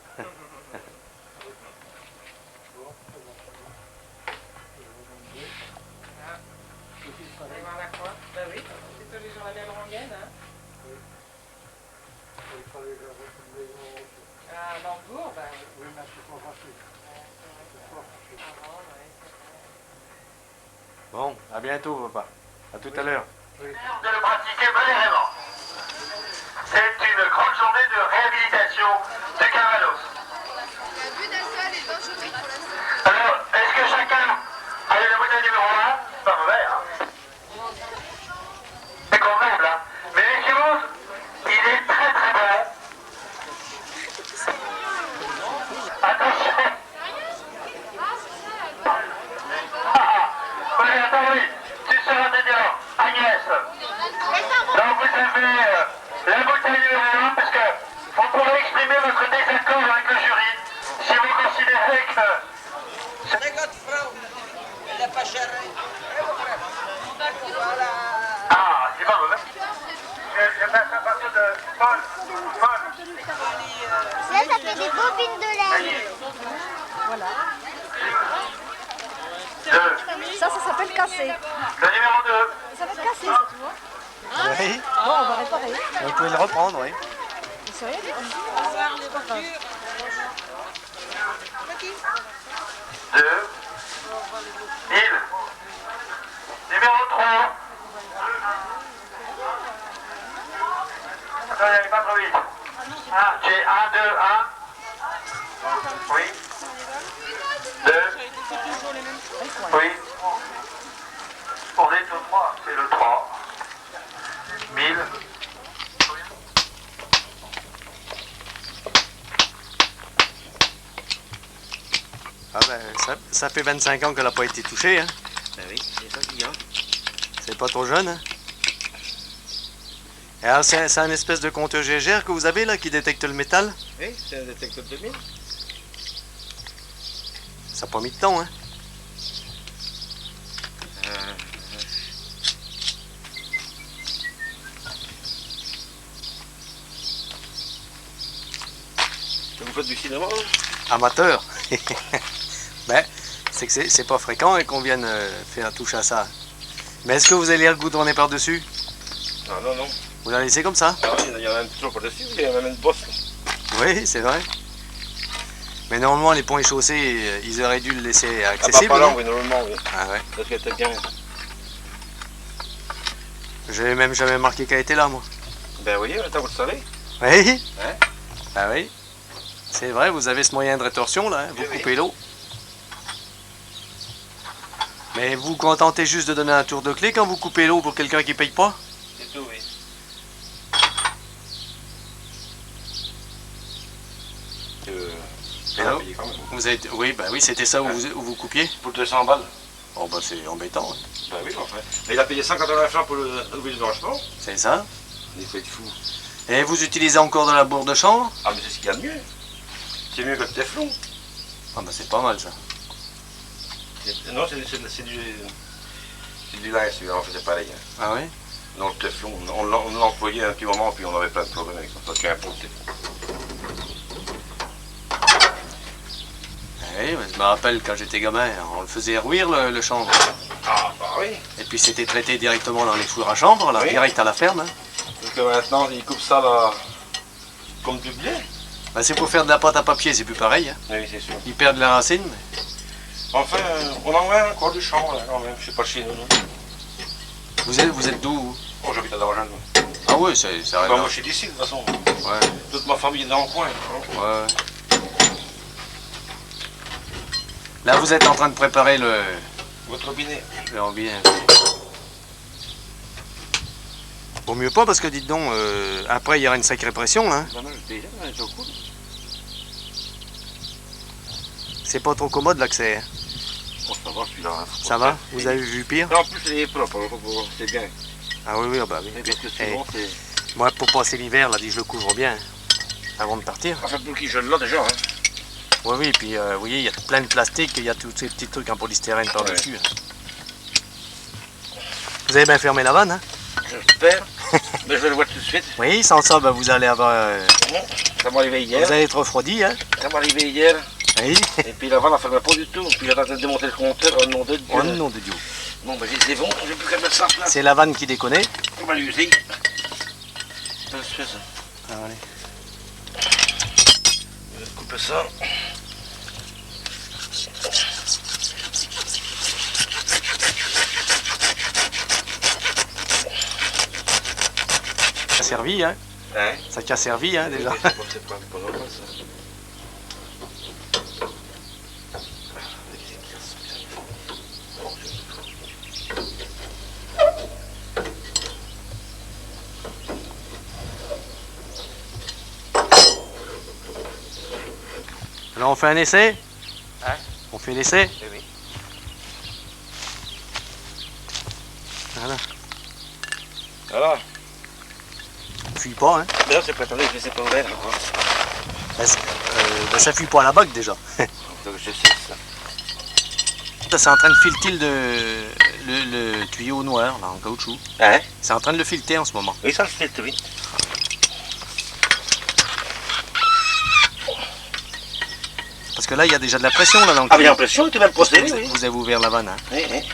Allez voir la croix. Ben oui, c'est tous les jours la même rengaine, hein. Ah, Lembourg, ben oui. Bon, à bientôt papa. À tout à l'heure. De le pratiquer modérément. C'est une grande journée de réhabilitation de Cavalos. La vue d'un sol est dangereuse pour la santé. Alors, est-ce que chacun a eu la bouteille numéro 1? Pas mauvais, hein? C'est convenable, hein? Mais méfiez-vous, il est très très bon. Attention. Oui, attends, oui. Tu seras médian. Agnès. Donc vous avez la bouteille numéro 1 parce que vous pourrez exprimer votre désaccord avec le jury si vous considérez que... Ah, c'est pas mauvais. Je passe à partir de Paul. Là, ça fait des bobines de lait. Voilà. Deux. Ça s'appelle casser. Le numéro 2. Ça va être cassé, ça, tu vois. Oui. Bon, on va réparer. Vous pouvez le reprendre, oui. C'est rien, les voitures. 2. Il. Numéro 3. Attendez, allez pas trop vite. Ah, j'ai 1, 2, 1. Oui. 2. Oui. On est au 3. C'est le 3. 1000. Ah ben, ça fait 25 ans qu'elle n'a pas été touchée, hein. Ben oui, c'est ça qu'il y a. C'est pas trop jeune, hein. Et alors, c'est un espèce de compteur GGR que vous avez, là, qui détecte le métal? Oui, c'est un détecteur de mine. Ça n'a pas mis de temps, hein. Vous faites du cinéma, là? Amateur. Ben, c'est que c'est pas fréquent et qu'on vienne faire touche à ça. Mais est-ce que vous allez le goudronner par-dessus? Non, non, non. Vous la laissez comme ça? Ah oui, il y en a un toujours par-dessus, il y a même une bosse. Oui, c'est vrai. Mais normalement, les ponts et chaussées, ils auraient dû le laisser accessible. Ah bah pas là, non? oui, normalement, oui. Ah ouais. Parce qu'elle était bien. J'avais même jamais remarqué qu'elle était là, moi. Ben oui, attends, vous le savez. Oui? Hein? Ah oui. C'est vrai, vous avez ce moyen de rétorsion, là, hein? Vous coupez l'eau. Mais vous vous contentez juste de donner un tour de clé quand vous coupez l'eau pour quelqu'un qui paye pas? C'est tout, oui. Et là, vous avez... Oui, bah oui, c'était ça où vous coupiez? Pour 200 balles. Oh bah c'est embêtant. Hein. Ben oui, enfin. Mais il a payé 180 francs pour le blanchiment. C'est ça? Il fait de fou. Et vous utilisez encore de la bourre de chanvre? Ah mais c'est ce qu'il y a de mieux. C'est mieux que le téflon. Ah bah c'est pas mal ça. Non, c'est du lin, celui-là, on faisait pareil. Hein. Ah oui? Non, le téflon, on l'employait un petit moment, puis on avait plein de problèmes avec ça, parce qu'il y a un pot de téflon. Oui, je me rappelle quand j'étais gamin, on le faisait rouir le chanvre. Ah, bah oui. Et puis c'était traité directement dans les fours à chanvre, là, oui. direct à la ferme. Hein. Parce que maintenant, ils coupent ça là, comme du blé. Ben, c'est pour faire de la pâte à papier, c'est plus pareil. Hein. Oui, c'est sûr. Ils perdent la racine. Mais... Enfin, on en a encore du chanvre, là, quand même. Je sais pas chez nous. Non. Vous êtes d'où? Oh, j'habite à Dargent. Ah oui, ça bah, moi, je suis d'ici, de toute façon. Ouais. Toute ma famille est dans le coin. Ouais. Là, vous êtes en train de préparer votre robinet. Le robinet. Vaut mieux pas, parce que dites donc, après, il y aura une sacrée pression, là. Non, non, déjà, c'est au coup. C'est pas trop commode, l'accès. Hein. Bon, ça va, celui-là. Hein, ça va? Vous avez vu pire? Non, en plus, c'est propre, c'est bien. Ah oui, oui, oh bah oui. Parce que souvent, c'est... Moi, pour passer l'hiver, là, je le couvre bien, avant de partir. Enfin, pour qu'il gèle là, déjà, hein. Oui, oui, puis vous voyez, il y a plein de plastique, il y a tous ces petits trucs en polystyrène par-dessus. Hein. Vous avez bien fermé la vanne, hein? J'espère, mais je vais le voir tout de suite. Oui, sans ça, ben, vous allez avoir... Ça m'est arrivé hier. Vous allez être refroidi, hein? Ça m'est arrivé hier. Oui. Et puis la vanne, elle ne fermait pas du tout. Puis j'étais en train de démonter le compteur, au nom de Dieu. Au nom de Dieu. Bon, ben c'est bon, j'ai plus qu'à mettre ça en place. C'est la vanne qui déconnait. On va l'user. Ça se fait, ça. Ah, allez. Je vais couper ça. Ça a servi, hein? Hein? Ça t'a servi, hein, déjà. C'est pas normal, ça. Alors on fait un essai? Hein? On fait l'essai? Oui, oui. Voilà. Voilà. Fuit pas, hein? Mais là, c'est pas attendez, je sais pas ouvert encore. Ça fuit pas à la bague déjà. Donc je sais ça. Ça, c'est en train de fileter le tuyau noir, là, en caoutchouc. Hein? C'est en train de le fileter en ce moment. Oui, ça le filte, oui. Parce que là, il y a déjà de la pression là dans le tuyau. Ah, il y a la pression, tu vas le procéder, oui. Vous avez ouvert la vanne, hein? Oui, oui.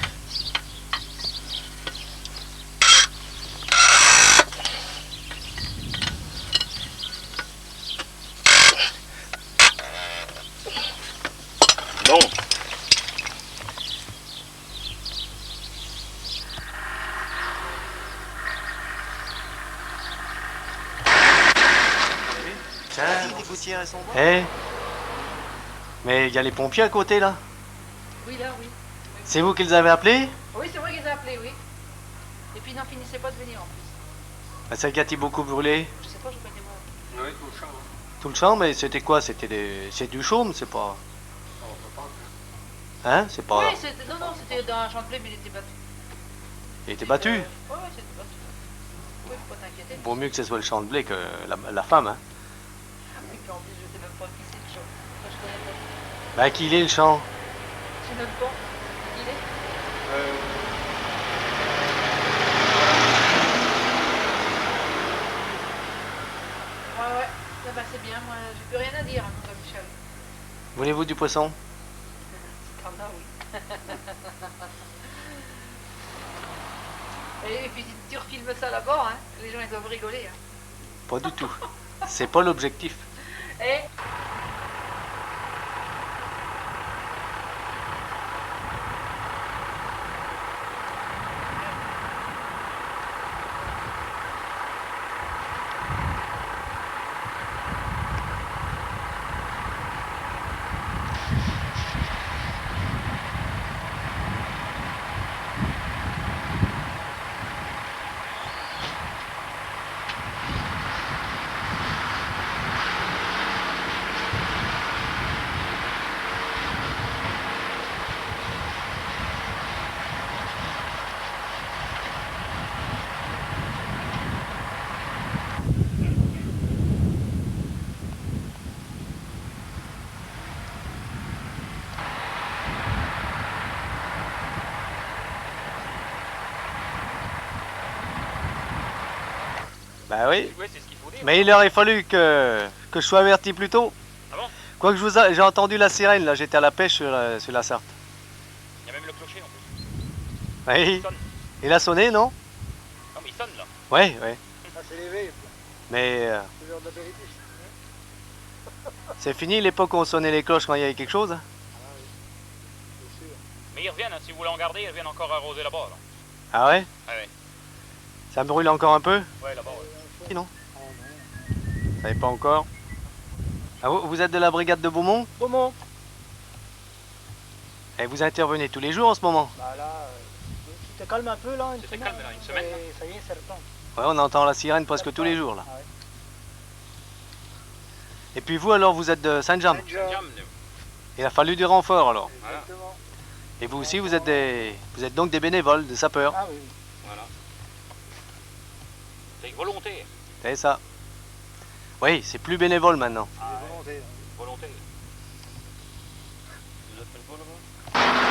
Bon. Tiens. Eh? Mais il y a les pompiers à côté, là? Oui, là, oui. C'est vous qui les avez appelés? Oui, c'est moi qui les ai appelés, oui. Et puis, ils n'en finissaient pas de venir, en plus. Ça a-t-il beaucoup brûlé? Je sais pas, je peux pas voir. Oui, tout le champ. Tout le champ, mais c'était quoi? C'est du chaume, c'est pas... Hein? C'est pas... Oui, non, c'était dans un champ de blé, mais il était battu. Il était battu? Oui, c'était battu. Oui, faut pas t'inquiéter. Vaut mieux que ce soit le champ de blé que la femme, hein? Et puis en plus, je sais même pas qui c'est le champ. Moi, je connais pas. Bah, qu'il est le champ? Je sais même pas qui il est. Ouais, bah, c'est bien, moi, j'ai plus rien à dire, hein, comme Michel. Voulez-vous du poisson? T'en as, oui. Et puis si tu refilmes ça là-bas, hein, les gens ils doivent rigoler. Hein. Pas du tout. C'est pas l'objectif. Et Bah oui. Ouais, c'est ce qu'il faut dire. Mais il aurait fallu que je sois averti plus tôt. Ah bon? Quoique j'ai entendu la sirène, là, j'étais à la pêche sur la Sarthe. Il y a même le clocher en plus. Oui. Il sonne. Il a sonné, non? Non, mais il sonne là. Oui, oui. Ça s'est levé. Mais C'est l'heure d'apéritif. c'est fini l'époque où on sonnait les cloches quand il y avait quelque chose. Hein. Mais ils reviennent, hein, si vous voulez en garder, ils reviennent encore arroser là-bas. Là. Ah ouais? Ah ouais. Ça brûle encore un peu? Ouais, là-bas, ouais. Non? Vous savez pas encore? Ah, vous êtes de la brigade de Beaumont? Beaumont. Et vous intervenez tous les jours en ce moment? Bah là, c'était calme un peu là, une C'était semaine. calme là, une semaine. Et ça y est, c'est reprend. Ouais, on entend la sirène presque tous les jours là. Et puis vous alors, vous êtes de Saint-Jean? Il a fallu du renfort alors. Voilà. Et vous aussi, vous êtes donc des bénévoles, des sapeurs. Ah oui. Voilà. C'est avec volonté. C'est ça. Oui, c'est plus bénévole maintenant. Ah, volonté. Volonté. Vous êtes pas là-bas?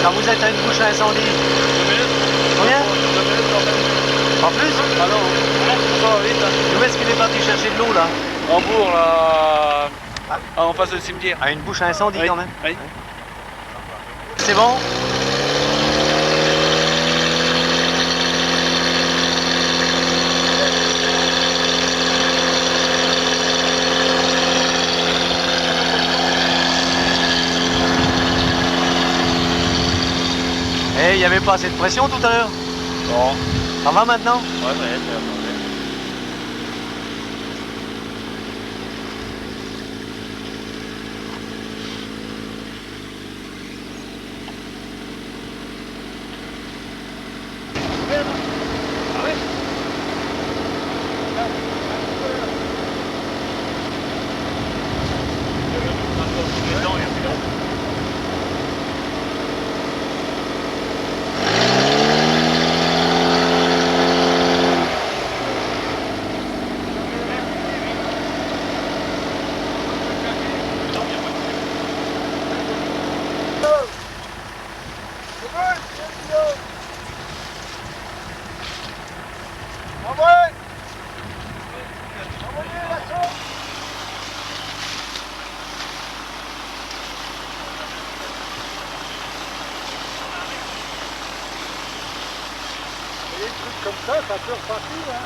Quand vous êtes à une bouche à incendie. 2 minutes. Combien? 2 minutes quand même. En plus? Alors, ça va vite. Où est-ce qu'il est parti chercher de l'eau là? En bourg, là. En face du cimetière. À une bouche à incendie oui. Quand même? Oui. C'est bon? Eh, il n'y avait pas assez de pression tout à l'heure? Non. Ça va maintenant? Ouais, ouais, c'est attendez. Des trucs comme ça peut repartir, hein.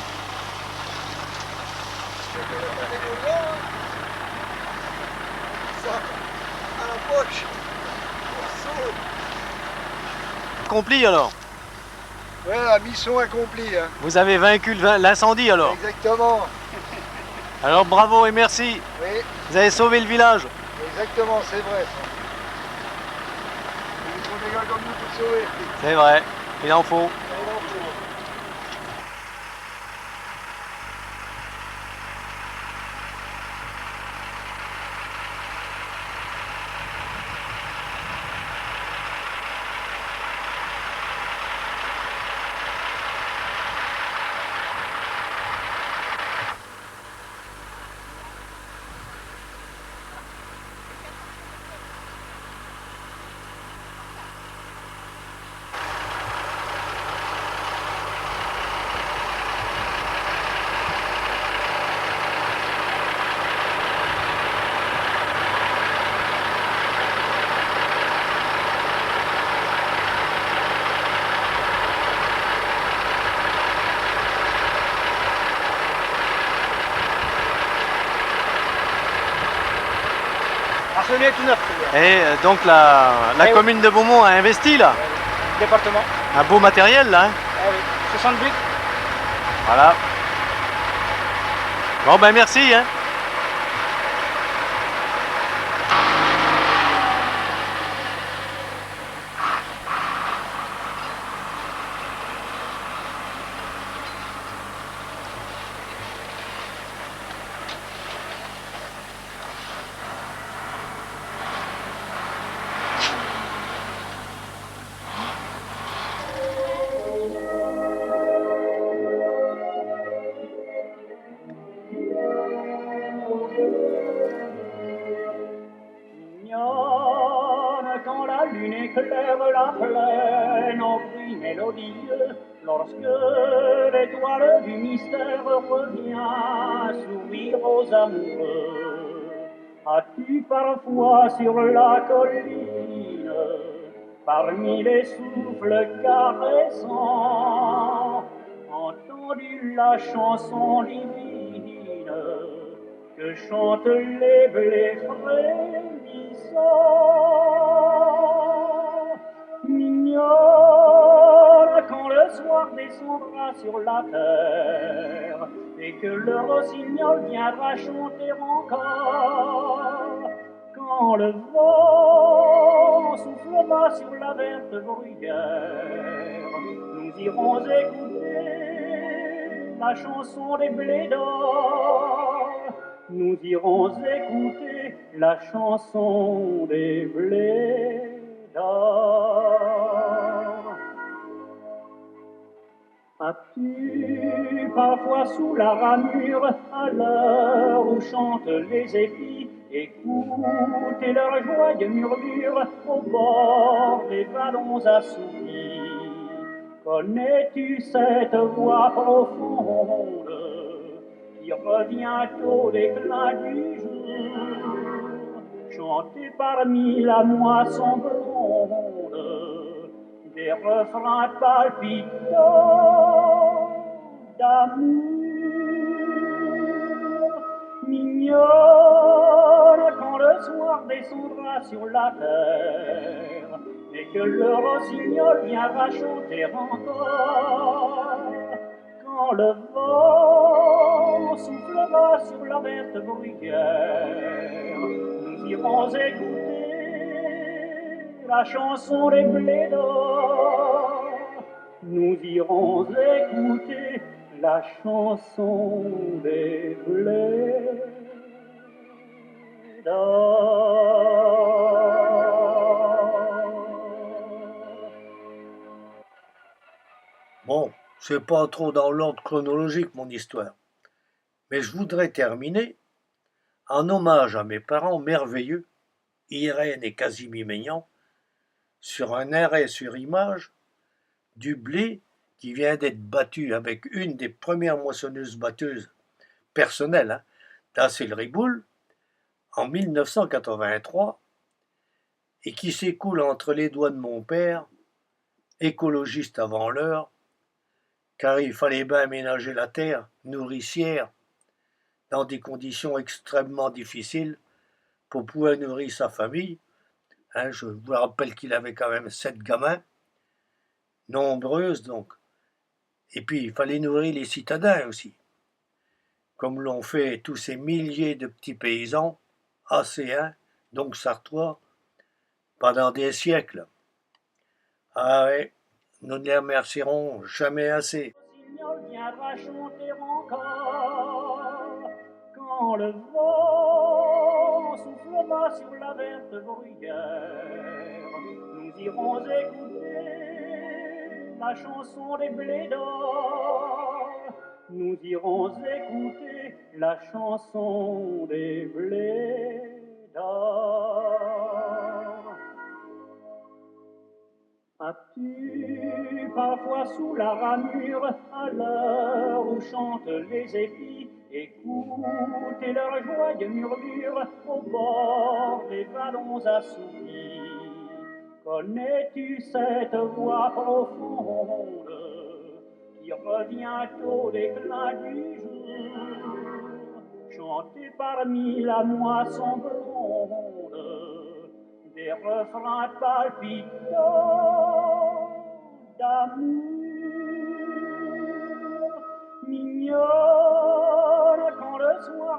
Ça, à la poche. Accompli alors? Ouais, la mission accomplie. Hein. Vous avez vaincu l'incendie alors? Exactement. Alors bravo et merci. Oui. Vous avez sauvé le village. Exactement, c'est vrai ça. Il faut des gars comme nous pour sauver. C'est vrai, il en faut. façonné tout neuf. Et donc la commune de Beaumont a investi là. Département. Un beau matériel là. Hein. Ah oui, 60 buts. Voilà. Bon ben merci. Hein. Quand la lune éclaire la plaine en bruit mélodieux, lorsque l'étoile du mystère revient sourire aux amoureux, as-tu parfois sur la colline, parmi les souffles caressants, entendu la chanson divine que chantent les blés frémissants? Mignonne, quand le soir descendra sur la terre et que le rossignol viendra chanter encore, quand le vent soufflera sur la verte bruyère, nous irons écouter la chanson des blés d'or. Nous irons écouter la chanson des blés d'or. As-tu parfois sous la ramure, à l'heure où chantent les épis, écouté leur joyeux murmure au bord des vallons assouvis? Connais-tu cette voix profonde qui revient au déclin du jour, chantée parmi la moisson blonde, des refrains palpitants d'amour? Mignonne, quand le soir descendra sur la terre et que le rossignol viendra chanter encore, quand le vent soufflera sur la verte bruyère, nous irons écouter la chanson des blés d'or. Nous irons écouter la chanson des blés d'or. Bon, c'est pas trop dans l'ordre chronologique mon histoire, mais je voudrais terminer en hommage à mes parents merveilleux, Irène et Casimir Maignan, sur un arrêt sur image du blé qui vient d'être battu avec une des premières moissonneuses-batteuses personnelles, hein, d'Assel-Riboul, en 1983, et qui s'écoule entre les doigts de mon père, écologiste avant l'heure, car il fallait bien aménager la terre nourricière dans des conditions extrêmement difficiles pour pouvoir nourrir sa famille. Hein, je vous rappelle qu'il avait quand même 7 gamins, nombreuses donc. Et puis il fallait nourrir les citadins aussi, comme l'ont fait tous ces milliers de petits paysans, ACN, donc sartois, pendant des siècles. Ah ouais, nous ne les remercierons jamais assez. Viendra chanter encore, quand le vent soufflera sur la verte bruyère, nous irons écouter la chanson des blés d'or. Nous irons écouter la chanson des blés d'or. As-tu parfois sous la ramure, à l'heure où chantent les épis, écouté leur joyeux murmure au bord des vallons assouvis? Connais-tu cette voix profonde qui revient au déclin du jour, chantée parmi la moisson blonde, refrains palpitants d'amour mignonne quand le soir